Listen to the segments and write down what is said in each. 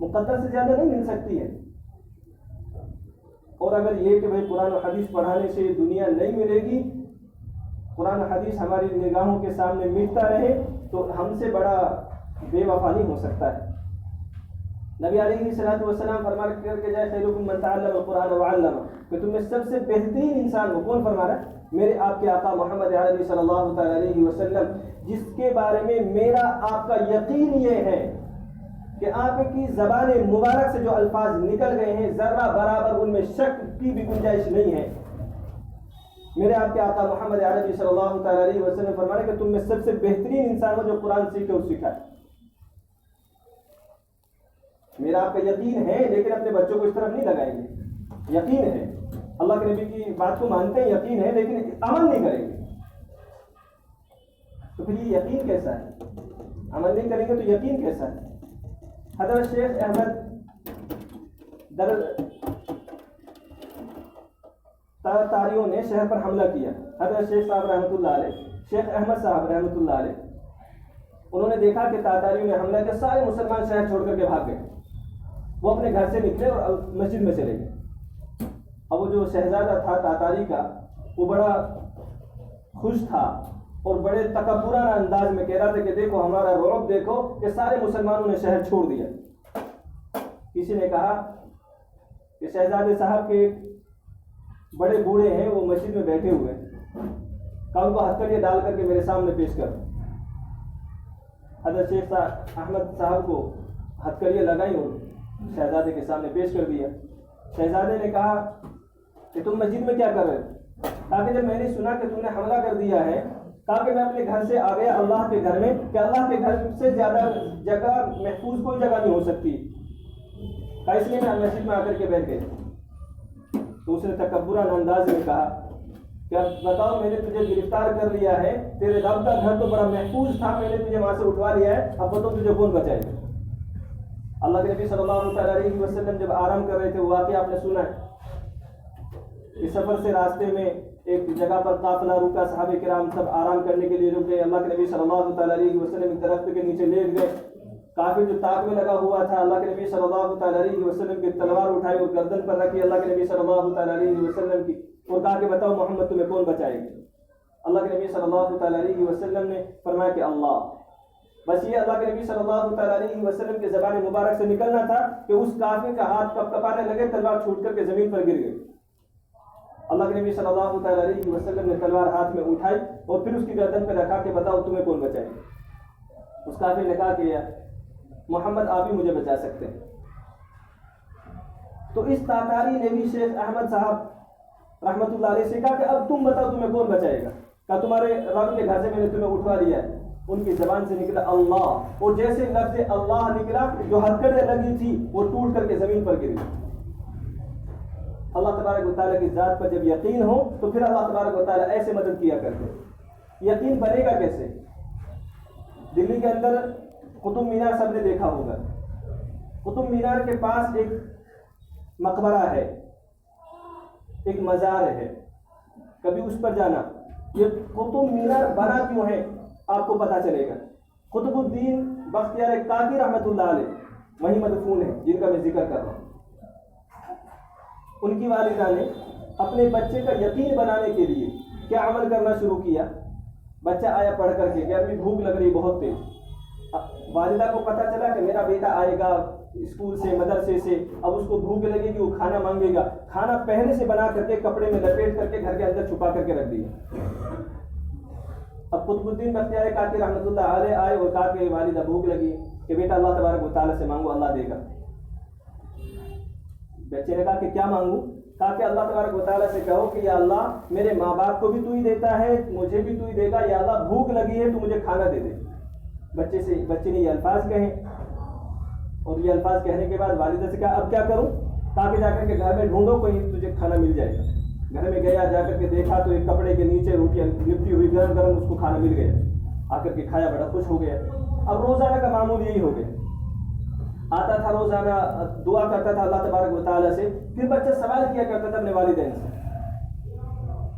مقدر سے زیادہ نہیں مل سکتی ہے. اور اگر یہ کہ بھائی قرآن و حدیث پڑھانے سے دنیا نہیں ملے گی، قرآن و حدیث ہماری نگاہوں کے سامنے ملتا رہے، تو ہم سے بڑا بے وفا نہیں ہو سکتا ہے. نبی علیہ الصلوۃ والسلام فرما کر کے جائے خیرکم من تعلم القرآن وعلمہ، کہ تم میں سب سے بہترین انسان وہ کون فرما رہا ہے؟ میرے آپ کے آقا محمد عربی صلی اللہ تعالی علیہ وسلم، جس کے بارے میں میرا آپ کا یقین یہ ہے کہ آپ کی زبان مبارک سے جو الفاظ نکل گئے ہیں ذرہ برابر ان میں شک کی بھی گنجائش نہیں ہے. میرے آپ کے آقا محمد عربی صلی اللہ تعالی علیہ وسلم فرما رہے کہ تم میں سب سے بہترین انسان ہو جو قرآن سیکھے اور سکھائے. میرا آپ کا یقین ہے، لیکن اپنے بچوں کو اس طرف نہیں لگائیں گے. یقین ہے، اللہ کے نبی کی بات کو مانتے ہیں، یقین ہے، لیکن عمل نہیں کریں گے. تو پھر یہ یقین کیسا ہے؟ عمل نہیں کریں گے تو یقین کیسا ہے؟ حضرت شیخ احمد تاتاریوں نے شہر پر حملہ کیا. حضرت شیخ صاحب رحمۃ اللہ علیہ، شیخ احمد صاحب رحمۃ اللہ علیہ، انہوں نے دیکھا کہ تاتاریوں نے حملہ کیا، سارے مسلمان شہر چھوڑ کر کے بھاگ گئے. وہ اپنے گھر سے نکلے اور مسجد میں چلے گئے. اب وہ جو شہزادہ تھا تاتاری کا، وہ بڑا خوش تھا اور بڑے تکبرانہ انداز میں کہہ رہا تھا کہ دیکھو ہمارا رعب دیکھو کہ سارے مسلمانوں نے شہر چھوڑ دیا. کسی نے کہا کہ شہزادے صاحب کے بڑے بوڑھے ہیں، وہ مسجد میں بیٹھے ہوئے ہیں، کہ ان کو ہتھکڑیاں ڈال کر کے میرے سامنے پیش کر. حضرت شیخ احمد صاحب کو ہتھکڑیاں لگائی اور شہزادے کے سامنے پیش کر دیا. شہزادے نے کہا کہ تم مسجد میں کیا کر رہے ہو؟ کہا کہ جب میں نے سنا کہ تم نے حملہ کر دیا ہے، کہا کہ میں اپنے گھر سے آ گیا اللہ کے گھر میں، کہ اللہ کے گھر سے زیادہ جگہ محفوظ کوئی جگہ نہیں ہو سکتی، کہا اس لیے میں مسجد میں آ کر کے بیٹھ گئے. تو اس نے تکبرانہ انداز میں کہا کہ اب بتاؤ، میں نے تجھے گرفتار کر لیا ہے، تیرے رب کا گھر تو بڑا محفوظ تھا، میں نے تجھے وہاں سے اٹھوا لیا ہے، اب بتاؤ تجھے کون بچائے گا؟ اللہ کے نبی صلی اللہ علیہ وسلم جب آرام کر رہے تھے، وہ واقعہ آپ نے سنا ہے کہ سفر سے راستے میں ایک جگہ پر قافلہ رکا، صحابہ کرام سب آرام کرنے کے لیے رک گئے. اللہ کے نبی صلی اللہ علیہ وسلم ایک درخت کے نیچے لیٹ گئے. کافر جو تاک میں لگا ہوا تھا، اللہ کے نبی صلی اللہ علیہ وسلم کی تلوار اٹھائی اور گردن پر رکھی اللہ کے نبی صلی اللہ علیہ وسلم کی، اور کہا کہ بتاؤ محمد تمہیں کون بچائے گا؟ اللہ کے نبی صلی اللہ علیہ وسلم نے فرمایا کہ اللہ. بس یہ اللہ کے نبی صلی اللہ علیہ وسلم کے زبان مبارک سے نکلنا تھا کہ اس کافر کا ہاتھ کپ کپانے لگے، تلوار چھوٹ کر کے زمین پر گر گئی. اللہ کے نبی صلی اللہ علیہ وسلم نے تلوار ہاتھ میں اٹھائی اور پھر اس کی گردن پہ رکھا کہ بتاؤ تمہیں کون بچائے. اس کافر نے کہا کہ محمد آپ ہی مجھے بچا سکتے ہیں. تو اس تاتاری نے بھی شیخ احمد صاحب رحمۃ اللہ علیہ سے کہا کہ اب تم بتاؤ تمہیں کون بچائے گا؟ کہا تمہارے رب کے گھر سے میں نے تمہیں اٹھوا لیا ہے. ان کی زبان سے نکلا اللہ، اور جیسے لفظ اللہ نکلا جو ہتھکڑیاں لگی تھی وہ ٹوٹ کر کے زمین پر گری. اللہ تبارک و تعالیٰ کی ذات پر جب یقین ہو تو پھر اللہ تبارک و تعالیٰ ایسے مدد کیا کرتے. یقین بنے گا کیسے؟ دلی کے اندر قطب مینار سب نے دیکھا ہوگا. قطب مینار کے پاس ایک مقبرہ ہے، ایک مزار ہے. کبھی اس پر جانا. یہ قطب مینار بنا کیوں ہے آپ کو پتا چلے گا. قطب الدین بختیار کاکی رحمۃ اللہ علیہ وہی مدفون ہے جن کا میں ذکر کر رہا ہوں. ان کی والدہ نے اپنے بچے کا یقین بنانے کے لیے کیا عمل کرنا شروع کیا. بچہ آیا پڑھ کر کے کہ ابھی بھوک لگ رہی بہت تیز. والدہ کو پتا چلا کہ میرا بیٹا آئے گا اسکول سے مدرسے سے، اب اس کو بھوک لگے گی، وہ کھانا مانگے گا. کھانا پہلے سے بنا کر کے کپڑے میں لپیٹ کر کے گھر کے اندر چھپا کر کے رکھ دیا. اب قطب الدین بختیار کاکی رحمۃ اللہ علیہ آئے اور کہا کہ والدہ بھوک لگی کہ بیٹا اللہ تبارک و تعالیٰ سے مانگو اللہ دے گا. بچے نے کہا کہ کیا مانگوں؟ کہا کہ اللہ تبارک و تعالیٰ سے کہو کہ یا اللہ میرے ماں باپ کو بھی تو ہی دیتا ہے، مجھے بھی تو ہی دے گا، یا اللہ بھوک لگی ہے تو مجھے کھانا دے دے. بچے نے یہ الفاظ کہے اور یہ الفاظ کہنے کے بعد والدہ سے کہا اب کیا کروں؟ کہا کہ جا کر کے گھر میں ڈھونڈو کوئی تجھے کھانا مل جائے گا. گھر میں گیا، جا کر کے دیکھا تو ایک کپڑے کے نیچے روٹیاں لپٹی ہوئی گرم گرم اس کو کھانا مل گیا. آ کر کے کھایا، بڑا خوش ہو گیا. اب روزانہ کا معمول یہی ہو گیا. آتا تھا روزانہ دعا کرتا تھا اللہ تبارک و تعالیٰ سے. پھر بچہ سوال کیا کرتا تھا اپنے والدین سے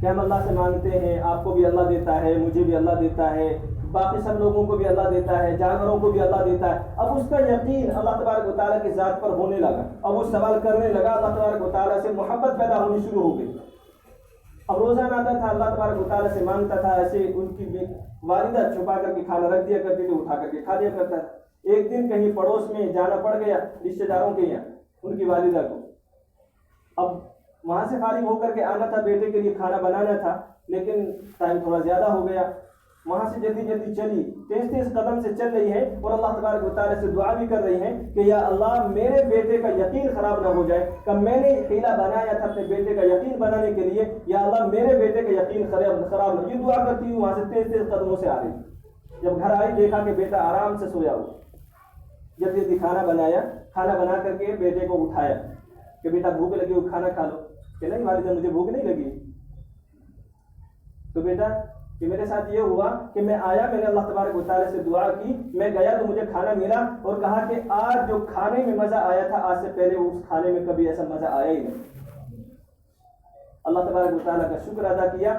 کہ ہم اللہ سے مانگتے ہیں، آپ کو بھی اللہ دیتا ہے، مجھے بھی اللہ دیتا ہے، باقی سب لوگوں کو بھی اللہ دیتا ہے، جانوروں کو بھی اللہ دیتا ہے. اب اس کا یقین اللہ تبارک و تعالیٰ کی ذات پر ہونے لگا. اب وہ سوال کرنے لگا، اللہ تبارک و تعالیٰ سے محبت پیدا ہونی شروع ہو گئی. اب روزانہ آتا تھا، اللہ تبارک و تعالیٰ سے مانگتا تھا. ایسے ان کی والدہ چھپا کر کے کھانا رکھ دیا کرتی تھی، اٹھا کر کے کھا دیا کرتا تھا. ایک دن کہیں پڑوس میں جانا پڑ گیا رشتے داروں کے یہاں ان کی والدہ کو. اب وہاں سے فارغ ہو کر کے آنا تھا، بیٹے کے لیے کھانا بنانا تھا، لیکن ٹائم تھوڑا زیادہ ہو گیا. وہاں سے جلدی جلدی چلی، تیز تیز قدم سے چل رہی ہے اور اللہ تبارک و تعالیٰ سے دعا بھی کر رہی ہے کہ یا اللہ میرے بیٹے کا یقین خراب نہ ہو جائے. کہ میں نے حیلہ بنایا تھا اپنے بیٹے کا یقین بنانے کے لیے، یا اللہ میرے بیٹے کا یقین خراب نہ. یہ دعا کرتی ہوں وہاں سے تیز تیز قدموں سے آ رہی. جب گھر آئی دیکھا کہ بیٹا آرام سے سویا ہوا. جلدی جلدی کھانا بنایا، کھانا بنا کر کے بیٹے کو اٹھایا کہ بیٹا بھوک لگی ہو کھانا کھا لو. کہ نہیں والدہ مجھے بھوک نہیں لگی. تو بیٹا کہ میرے ساتھ یہ ہوا کہ میں آیا، میں نے اللہ تبارک و تعالیٰ سے دعا کی، میں گیا تو مجھے کھانا ملا اور کہا کہ آج جو کھانے میں مزہ آیا تھا آج سے پہلے اس کھانے میں کبھی ایسا مزہ آیا ہی نہیں. اللہ تبارک و تعالیٰ کا شکر ادا کیا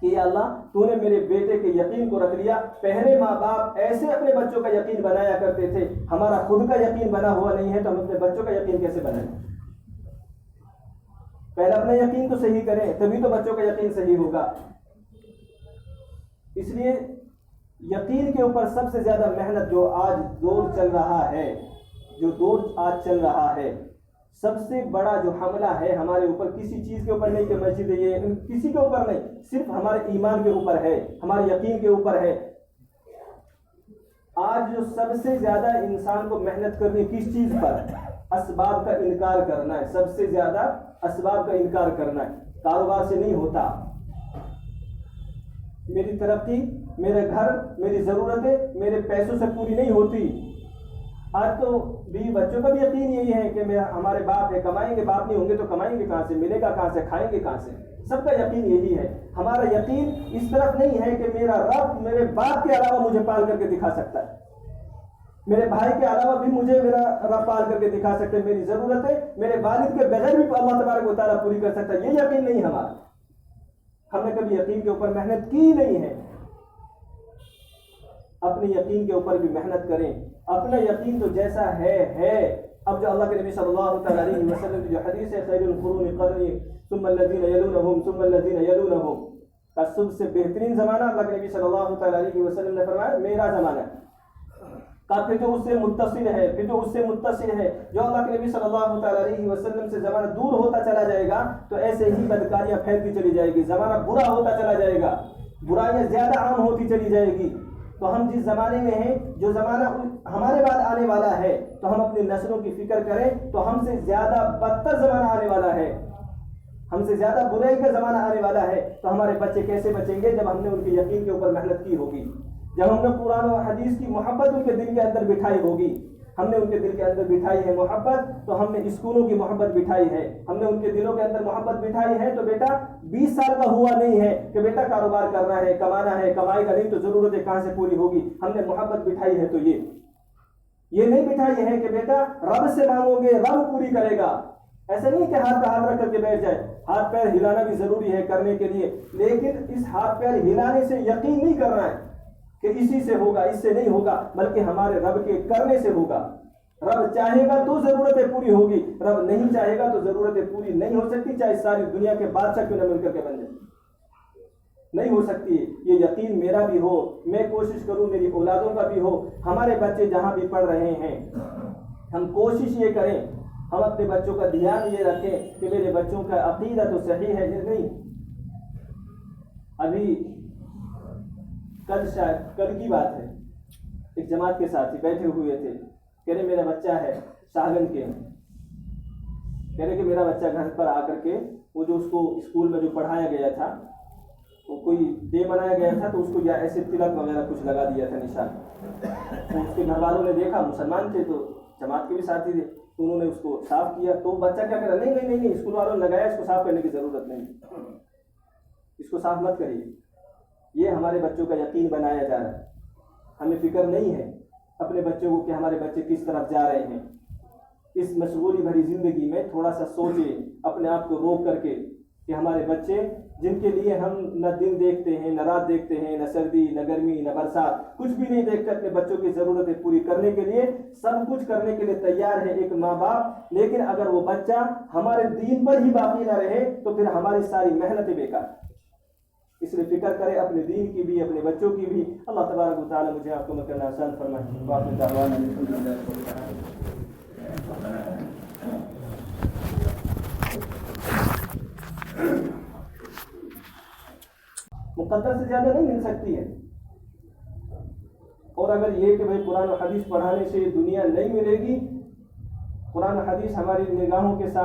کہ یا اللہ تو نے میرے بیٹے کے یقین کو رکھ لیا. پہلے ماں باپ ایسے اپنے بچوں کا یقین بنایا کرتے تھے، ہمارا خود کا یقین بنا ہوا نہیں ہے تو ہم اپنے بچوں کا یقین کیسے بنائیں؟ پہلے اپنا یقین تو صحیح کریں تبھی تو بچوں کا یقین صحیح ہوگا. اس لیے یقین کے اوپر سب سے زیادہ محنت جو آج دور چل رہا ہے، سب سے بڑا جو حملہ ہے ہمارے اوپر کسی چیز کے اوپر نہیں کہ مسجد یہ کسی کے اوپر نہیں، صرف ہمارے ایمان کے اوپر ہے، ہمارے یقین کے اوپر ہے. آج جو سب سے زیادہ انسان کو محنت کرنی کس چیز پر؟ اسباب کا انکار کرنا ہے. سب سے زیادہ اسباب کا انکار کرنا ہے. کاروبار سے نہیں ہوتا. میری ترقی، میرے گھر، میری ضرورتیں میرے پیسوں سے پوری نہیں ہوتی. آج تو بیوی بچوں کا بھی یقین یہی ہے کہ ہمارے باپ ہے، کمائیں گے، باپ نہیں ہوں گے تو کمائیں گے کہاں سے، ملے گا کہاں سے، کھائیں گے کہاں سے. سب کا یقین یہی ہے. ہمارا یقین اس طرف نہیں ہے کہ میرا رب میرے باپ کے علاوہ مجھے پال کر کے دکھا سکتا ہے، میرے بھائی کے علاوہ بھی مجھے میرا رب پال کر کے دکھا سکتے ہیں، میری ضرورتیں میرے والد کے بغیر بھی اللہ تبارک و تعالیٰ پوری کر سکتا ہے. یہ یقین نہیں ہمارا. ہم نے کبھی یقین کے اوپر محنت کی نہیں ہے. اپنے یقین کے اوپر بھی محنت کریں. اپنا یقین تو جیسا ہے. اب جو اللہ کے نبی صلی اللہ تعالیٰ علیہ وسلم کی جو حدیث ہے خیر القرون قرنی ثم الذین یلونہم ثم الذین یلونہم، کا سب سے بہترین زمانہ اللہ کے نبی صلی اللہ تعالیٰ علیہ وسلم نے فرمایا میرا زمانہ. پھر جو اس سے متصل ہے، جو اللہ کے نبی صلی اللہ تعالیٰ علیہ وسلم سے زمانہ دور ہوتا چلا جائے گا تو ایسے ہی بدکاریاں پھیلتی چلی جائے گی. زمانہ برا ہوتا چلا جائے گا، برائیاں زیادہ عام ہوتی چلی جائے گی. تو ہم جس زمانے میں ہیں، جو زمانہ ہمارے بعد آنے والا ہے، تو ہم اپنی نسلوں کی فکر کریں تو ہم سے زیادہ بدتر زمانہ آنے والا ہے، ہم سے زیادہ برائی کا زمانہ آنے والا ہے. تو ہمارے بچے کیسے بچیں گے؟ جب ہم نے ان کے یقین کے اوپر محنت کی ہوگی، جب ہم نے قرآن و حدیث کی محبت ان کے دل کے اندر بٹھائی ہوگی. ہم نے ان کے دل کے اندر بٹھائی ہے محبت، تو ہم نے اسکولوں کی محبت بٹھائی ہے، ہم نے ان کے دلوں کے اندر محبت بٹھائی ہے. تو بیٹا 20 سال کا ہوا نہیں ہے کہ بیٹا کاروبار کرنا ہے، کمانا ہے، کمائے گا نہیں تو ضرورتیں کہاں سے پوری ہوگی. ہم نے محبت بٹھائی ہے. تو یہ نہیں بٹھائی ہے کہ بیٹا رب سے مانگو گے رب پوری کرے گا. ایسا نہیں کہ ہاتھ پہ ہاتھ رکھ کر کے بیٹھ جائے. ہاتھ پیر ہلانا بھی ضروری ہے کرنے کے لیے، لیکن اس ہاتھ پیر ہلانے سے یقین نہیں کرنا ہے کہ اسی سے ہوگا، اس سے نہیں ہوگا، بلکہ ہمارے رب کے کرنے سے ہوگا. رب چاہے گا تو ضرورتیں پوری ہوگی، رب نہیں چاہے گا تو ضرورتیں پوری نہیں ہو سکتی، چاہے ساری دنیا کے بادشاہ کیوں نہ مل کر کے بن جائے، نہیں ہو سکتی. یہ یقین میرا بھی ہو، میں کوشش کروں میری اولادوں کا بھی ہو. ہمارے بچے جہاں بھی پڑھ رہے ہیں ہم کوشش یہ کریں، ہم اپنے بچوں کا دھیان یہ رکھیں کہ میرے بچوں کا عقیدہ تو صحیح ہے یا نہیں. ابھی کل کی بات ہے، ایک جماعت کے ساتھی بیٹھے ہوئے تھے، کہہ رہے میرا بچہ ہے شاہگن کے، کہہ رہے کہ میرا بچہ گھر پر آ کر کے وہ جو اس کو اسکول میں جو پڑھایا گیا تھا، وہ کوئی ڈے منایا گیا تھا تو اس کو یا ایسے تلک وغیرہ کچھ لگا دیا تھا نشان. تو اس کے گھر والوں نے دیکھا، مسلمان تھے تو جماعت کے بھی ساتھی تھے، تو انہوں نے اس کو صاف کیا. تو بچہ کیا کہہ رہا، نہیں اسکول والوں نے لگایا، اس کو صاف کرنے کی ضرورت نہیں، اس کو صاف مت کریے. یہ ہمارے بچوں کا یقین بنایا جا رہا ہے. ہمیں فکر نہیں ہے اپنے بچوں کو کہ ہمارے بچے کس طرف جا رہے ہیں. اس مشغولی بھری زندگی میں تھوڑا سا سوچیں، اپنے آپ کو روک کر کے کہ ہمارے بچے جن کے لیے ہم نہ دن دیکھتے ہیں نہ رات دیکھتے ہیں، نہ سردی نہ گرمی نہ برسات، کچھ بھی نہیں دیکھتے، اپنے بچوں کی ضرورتیں پوری کرنے کے لیے سب کچھ کرنے کے لیے تیار ہے ایک ماں باپ، لیکن اگر وہ بچہ ہمارے دین پر ہی باقی نہ رہے تو پھر ہماری ساری محنتیں بیکار۔ اس لیے فکر کرے اپنے دین کی بھی، اپنے بچوں کی بھی۔ اللہ تبارک و تعالی مجھے آپ کو کرنا آسان فرمائے۔ وآخر دعوانا الحمدللہ رب العالمین۔ مقدر سے زیادہ نہیں مل سکتی ہے، اور اگر یہ کہ بھائی قرآن و حدیث پڑھانے سے دنیا نہیں ملے گی، قرآن و حدیث ہماری نگاہوں کے ساتھ